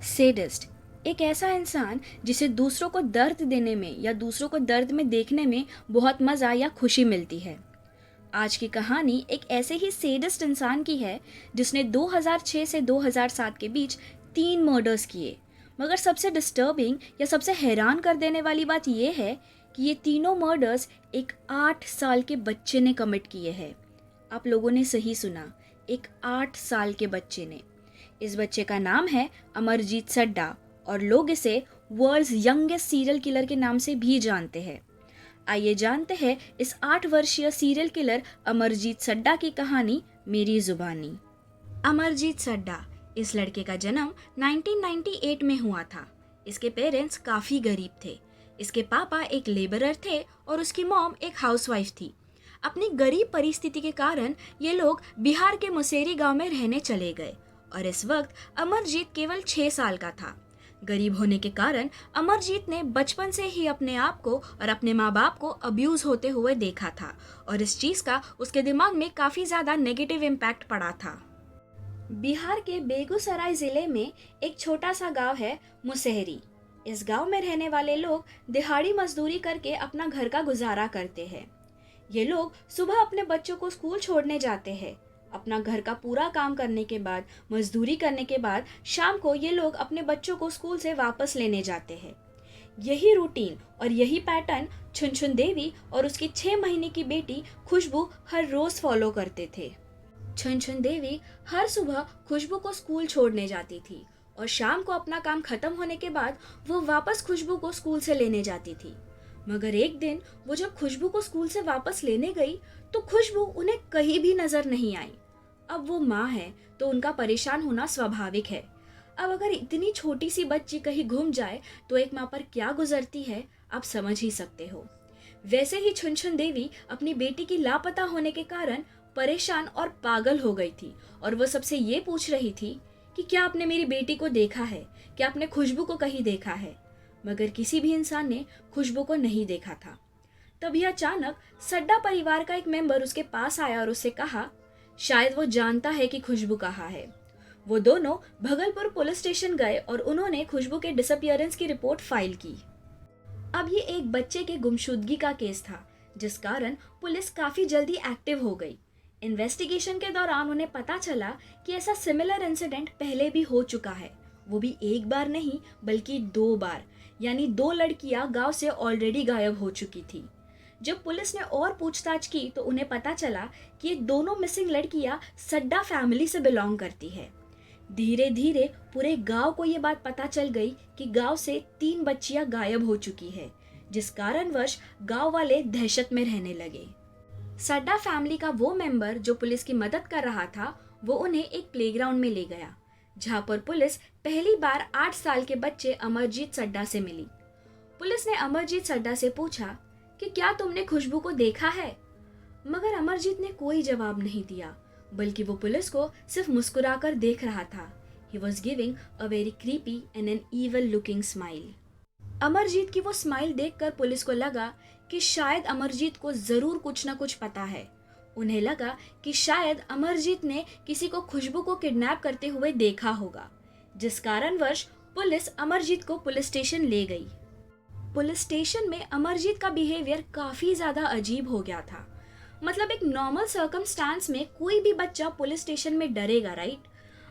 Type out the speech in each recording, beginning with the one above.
Sadist एक ऐसा इंसान जिसे दूसरों को दर्द देने में या दूसरों को दर्द में देखने में बहुत मज़ा या खुशी मिलती है। आज की कहानी एक ऐसे ही सेडिस्ट इंसान की है जिसने 2006 से 2007 के बीच 3 मर्डर्स किए। मगर सबसे डिस्टर्बिंग या सबसे हैरान कर देने वाली बात यह है कि ये तीनों मर्डर्स एक 8 साल के बच्चे ने कमिट किए हैं। आप लोगों ने सही सुना, एक 8 साल के बच्चे ने। इस बच्चे का नाम है अमरजीत सड्डा और लोग इसे वर्ल्ड्स यंगेस्ट सीरियल किलर के नाम से भी जानते हैं। आइए जानते हैं इस 8 वर्षीय सीरियल किलर अमरजीत सड्डा की कहानी मेरी जुबानी। अमरजीत सड्डा, इस लड़के का जन्म 1998 में हुआ था। इसके पेरेंट्स काफ़ी गरीब थे। इसके पापा एक लेबरर थे और उसकी मॉम एक हाउसवाइफ थी। अपनी गरीब परिस्थिति के कारण ये लोग बिहार के मुसेरी गांव में रहने चले गए और इस वक्त अमरजीत केवल 6 साल का था। गरीब होने के कारण अमरजीत ने बचपन से ही अपने आप को और अपने माँ बाप को अब्यूज़ होते हुए देखा था और इस चीज़ का उसके दिमाग में काफ़ी ज़्यादा नेगेटिव इम्पैक्ट पड़ा था। बिहार के बेगूसराय ज़िले में एक छोटा सा गांव है मुसेहरी। इस गांव में रहने वाले लोग दिहाड़ी मजदूरी करके अपना घर का गुजारा करते हैं। ये लोग सुबह अपने बच्चों को स्कूल छोड़ने जाते हैं। अपना घर का पूरा काम करने के बाद, मजदूरी करने के बाद शाम को ये लोग अपने बच्चों को स्कूल से वापस लेने जाते हैं। यही रूटीन और यही पैटर्न छुनछुन देवी और उसकी 6 महीने की बेटी खुशबू हर रोज फॉलो करते थे। छुनछुन देवी हर सुबह खुशबू को स्कूल छोड़ने जाती थी और शाम को अपना काम खत्म होने के बाद वो वापस खुशबू को स्कूल से लेने जाती थी। मगर एक दिन वो जब खुशबू को स्कूल से वापस लेने गई तो खुशबू उन्हें कहीं भी नजर नहीं आई। अब वो माँ है तो उनका परेशान होना स्वाभाविक है। अब अगर इतनी छोटी सी बच्ची कहीं घूम जाए तो एक माँ पर क्या गुजरती है, आप समझ ही सकते हो। वैसे ही छुनछुन देवी अपनी बेटी की लापता होने के कारण परेशान और पागल हो गई थी और वो सबसे ये पूछ रही थी कि क्या आपने मेरी बेटी को देखा है, क्या आपने खुशबू को कहीं देखा है। मगर किसी भी इंसान ने खुशबू को नहीं देखा था। तभी अचानक सड्डा परिवार का एक मेंबर उसके पास आया और उससे कहा शायद वो जानता है कि खुशबू कहाँ है। वो दोनों भगलपुर पुलिस स्टेशन गए और उन्होंने खुशबू के डिसअपियरेंस की रिपोर्ट फाइल की। अब ये एक बच्चे के गुमशुदगी का केस था जिस कारण पुलिस काफी जल्दी एक्टिव हो गई। इन्वेस्टिगेशन के दौरान उन्हें पता चला कि ऐसा सिमिलर इंसिडेंट पहले भी हो चुका है, वो भी एक बार नहीं बल्कि 2 बार, यानी 2 लड़कियां गांव से ऑलरेडी गायब हो चुकी थी। जब पुलिस ने और पूछताछ की तो उन्हें पता चला कि ये दोनों मिसिंग लड़कियां सड्डा फैमिली से बिलोंग करती है। धीरे धीरे पूरे गांव को ये बात पता चल गई कि गांव से 3 बच्चियां गायब हो चुकी है, जिस कारणवश गांव वाले दहशत में रहने लगे। सड्डा फैमिली का वो मेंबर जो पुलिस की मदद कर रहा था वो उन्हें एक प्लेग्राउंड में ले गया जहां पर पुलिस पहली बार 8 साल के बच्चे अमरजीत सड्डा से मिली। पुलिस ने अमरजीत सड्डा से पूछा कि क्या तुमने खुशबू को देखा है। मगर अमरजीत ने कोई जवाब नहीं दिया, बल्कि वो पुलिस को सिर्फ मुस्कुराकर देख रहा था। He was giving a very creepy and an evil looking smile. Amarjeet की वो स्माइल देखकर पुलिस को लगा कि शायद अमरजीत को जरूर कुछ न कुछ पता है। उन्हें लगा कि शायद अमरजीत ने किसी को खुशबू को किडनैप करते हुए देखा होगा, जिस कारणवश पुलिस अमरजीत को पुलिस स्टेशन ले गई। पुलिस स्टेशन में अमरजीत का बिहेवियर काफी ज्यादा अजीब हो गया था। मतलब एक नॉर्मल सर्कमस्टांस में कोई भी बच्चा पुलिस स्टेशन में डरेगा, राइट?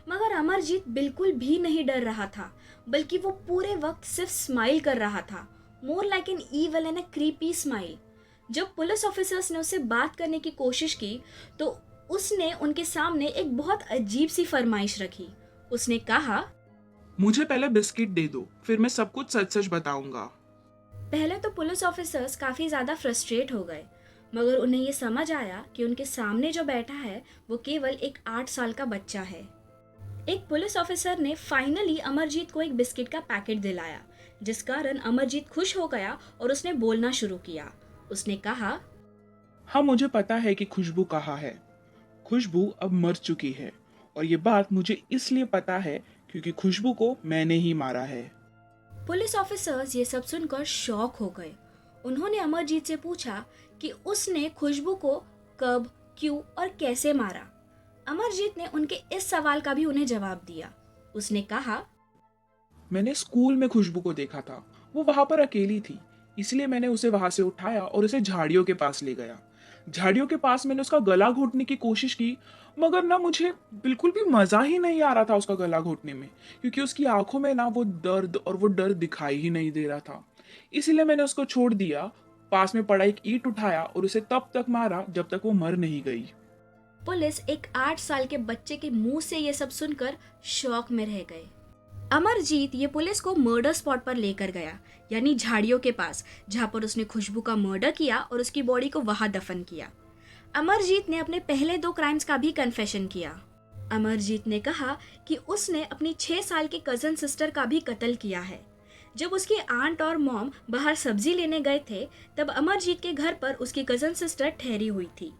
मगर अमरजीत बिल्कुल भी नहीं डर रहा था, बल्कि वो पूरे वक्त सिर्फ स्माइल कर रहा था, more like an evil and a creepy smile. जब पुलिस ऑफिसर्स ने उससे बात करने की कोशिश की तो उसने उनके सामने एक बहुत अजीब सी फरमाइश रखी। उसने कहा, मुझे पहले बिस्किट दे दो, फिर मैं सब कुछ सच सच बताऊंगा। पहले तो पुलिस ऑफिसर्स काफ़ी ज़्यादा फ्रस्ट्रेट हो गए, मगर उन्हें ये समझ आया कि उनके सामने जो बैठा है वो केवल एक 8 साल का बच्चा है। एक पुलिस ऑफिसर ने फाइनली अमरजीत को एक बिस्किट का पैकेट दिलाया, जिस कारण अमरजीत खुश हो गया और उसने बोलना शुरू किया। उसने कहा, हाँ, मुझे पता है कि खुशबू कहाँ है। खुशबू अब मर चुकी है और ये बात मुझे इसलिए पता है क्योंकि खुशबू को मैंने ही मारा है। पुलिस ऑफिसर्स ये सब सुनकर शॉक हो गए। उन्होंने अमरजीत से पूछा कि उसने खुशबू को कब, क्यों और कैसे मारा। अमरजीत ने उनके इस सवाल का भी उन्हें जवाब दिया। उसने कहा, मैंने स्कूल में खुशबू को देखा था। वो वहां पर अकेली थी, इसलिए मैंने उसे वहां से उठाया और उसे झाड़ियों के पास ले गया। झाड़ियों के पास मैंने उसका गला घोटने की कोशिश की, मगर ना मुझे बिल्कुल भी मजा ही नहीं आ रहा था उसका गला घोटने में, क्योंकि उसकी आंखों में ना वो दर्द और वो डर दिखाई ही नहीं दे रहा था। इसीलिए मैंने उसको छोड़ दिया। पास में पड़ा एक ईंट उठाया और उसे तब तक मारा जब तक वो मर नहीं गई। पुलिस एक 8 साल के बच्चे के मुंह से ये सब सुनकर शॉक में रह गए। अमरजीत ये पुलिस को मर्डर स्पॉट पर लेकर गया, यानी झाड़ियों के पास, जहां पर उसने खुशबू का मर्डर किया और उसकी बॉडी को वहां दफन किया। अमरजीत ने अपने पहले 2 क्राइम्स का भी कन्फेशन किया। अमरजीत ने कहा कि उसने अपनी 6 साल की कजन सिस्टर का भी कत्ल किया है। जब उसकी आंट और मॉम बाहर सब्जी लेने गए थे, तब अमरजीत के घर पर उसकी कजन सिस्टर ठहरी हुई थी।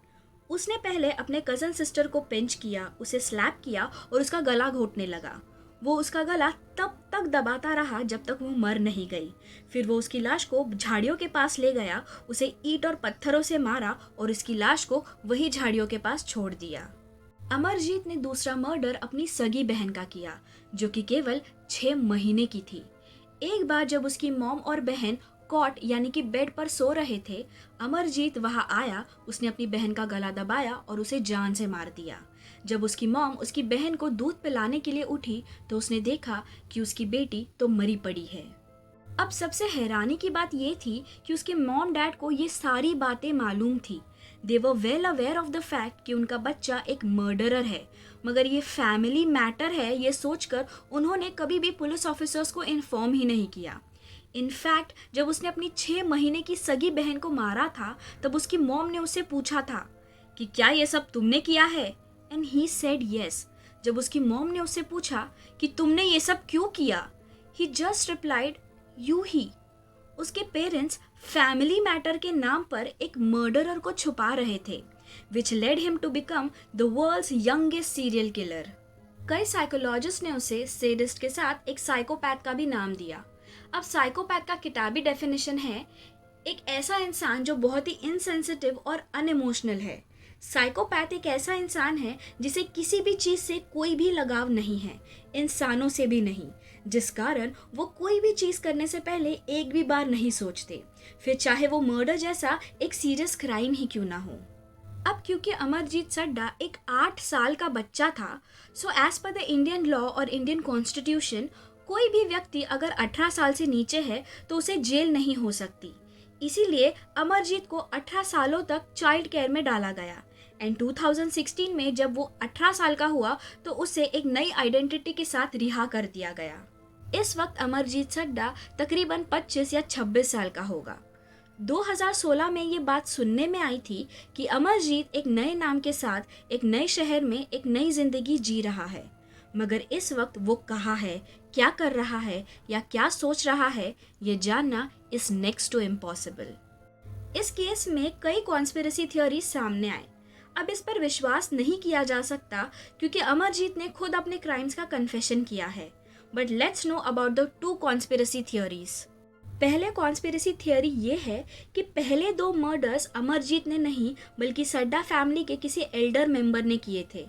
उसने पहले अपने कजन सिस्टर को पिंच किया, उसे स्लैप किया और उसका गला घोटने लगा। वो उसका गला तब तक दबाता रहा जब तक वो मर नहीं गई। फिर वो उसकी लाश को झाड़ियों के पास ले गया, उसे ईंट और पत्थरों से मारा और उसकी लाश को वही झाड़ियों के पास छोड़ दिया। अमरजीत ने दूसरा मर्डर अपनी सगी बहन का किया, जो कि केवल 6 महीने की थी। एक बार जब उसकी मॉम और बहन कॉट यानी कि बेड पर सो रहे थे, अमरजीत वहां आया। उसने अपनी बहन का गला दबाया और उसे जान से मार दिया। जब उसकी मॉम उसकी बहन को दूध पिलाने के लिए उठी, तो उसने देखा कि उसकी बेटी तो मरी पड़ी है। अब सबसे हैरानी की बात ये थी कि उसके मॉम डैड को ये सारी बातें मालूम थी। They were well aware of the fact कि उनका बच्चा एक मर्डरर है, मगर ये फैमिली मैटर है ये सोचकर उन्होंने कभी भी पुलिस ऑफिसर्स को इन्फॉर्म ही नहीं किया। इनफैक्ट जब उसने अपनी 6 महीने की सगी बहन को मारा था, तब उसकी मॉम ने उससे पूछा था कि क्या ये सब तुमने किया है, एंड ही सेड यस। जब उसकी मॉम ने उससे पूछा कि तुमने ये सब क्यों किया, ही जस्ट रिप्लाइड यू ही। उसके पेरेंट्स फैमिली मैटर के नाम पर एक मर्डरर को छुपा रहे थे, which led him to become the world's youngest serial killer. कई साइकोलॉजिस्ट ने उसे सेडिस्ट के साथ एक साइकोपैथ का भी नाम दिया। अब साइकोपैथ का किताबी डेफिनेशन है एक ऐसा इंसान जो बहुत ही इनसेंसिटिव और अनइमोशनल है। साइकोपैथ एक ऐसा इंसान है जिसे किसी भी चीज से कोई भी लगाव नहीं है, इंसानों से भी नहीं, जिस कारण वो कोई भी चीज करने से पहले एक भी बार नहीं सोचते, फिर चाहे वो मर्डर जैसा एक सीरियस क्राइम ही क्यों ना हो। अब क्योंकि अमरजीत सड्डा एक 8 साल का बच्चा था, so as per the Indian law और इंडियन कॉन्स्टिट्यूशन, कोई भी व्यक्ति अगर 18 साल से नीचे है तो उसे जेल नहीं हो सकती। इसीलिए अमरजीत को 18 सालों तक चाइल्ड केयर में डाला गया। एंड 2016 में जब वो 18 साल का हुआ तो उसे एक नई आइडेंटिटी के साथ रिहा कर दिया गया। इस वक्त अमरजीत सड्डा तकरीबन 25 या 26 साल का होगा। 2016 में ये बात सुनने में आई थी कि अमरजीत एक नए नाम के साथ एक नए शहर में एक नई जिंदगी जी रहा है, मगर इस वक्त वो कहाँ है, क्या कर रहा है या क्या सोच रहा है, ये जानना इज नेक्स्ट टू इम्पॉसिबल। इस केस में कई कॉन्स्पिरेसी थियोरीज सामने आए। अब इस पर विश्वास नहीं किया जा सकता क्योंकि अमरजीत ने खुद अपने क्राइम्स का कन्फेशन किया है। But let's know about the 2 conspiracy theories. पहले कॉन्स्पिरेसी थियोरी ये है कि पहले 2 मर्डर्स अमरजीत ने नहीं बल्कि सड्डा फैमिली के किसी एल्डर मेंबर ने किए थे,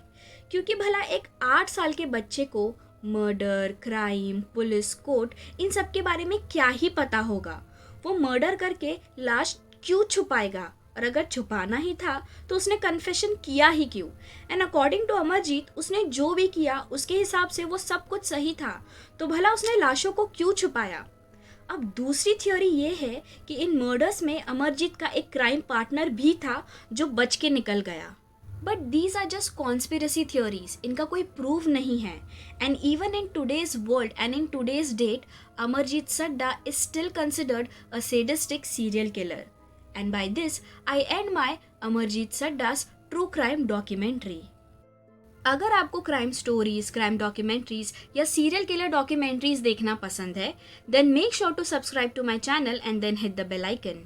क्योंकि भला एक 8 साल के बच्चे को मर्डर, क्राइम, पुलिस, कोर्ट इन सब के बारे में क्या ही पता होगा। वो मर्डर करके लाश क्यों छुपाएगा, और अगर छुपाना ही था तो उसने कन्फेशन किया ही क्यों। एंड अकॉर्डिंग टू अमरजीत उसने जो भी किया उसके हिसाब से वो सब कुछ सही था, तो भला उसने लाशों को क्यों छुपाया। अब दूसरी थ्योरी ये है कि इन मर्डर्स में अमरजीत का एक क्राइम पार्टनर भी था जो बच के निकल गया। But these are just conspiracy theories, इनका कोई प्रूफ नहीं है। And even in today's world and in today's date, Amarjeet Sadda is still considered a sadistic serial killer. And by this, I end my Amarjeet Sadda's true crime documentary. अगर आपको crime stories, crime documentaries या serial killer documentaries देखना पसंद है, then make sure to subscribe to my channel and then hit the bell icon.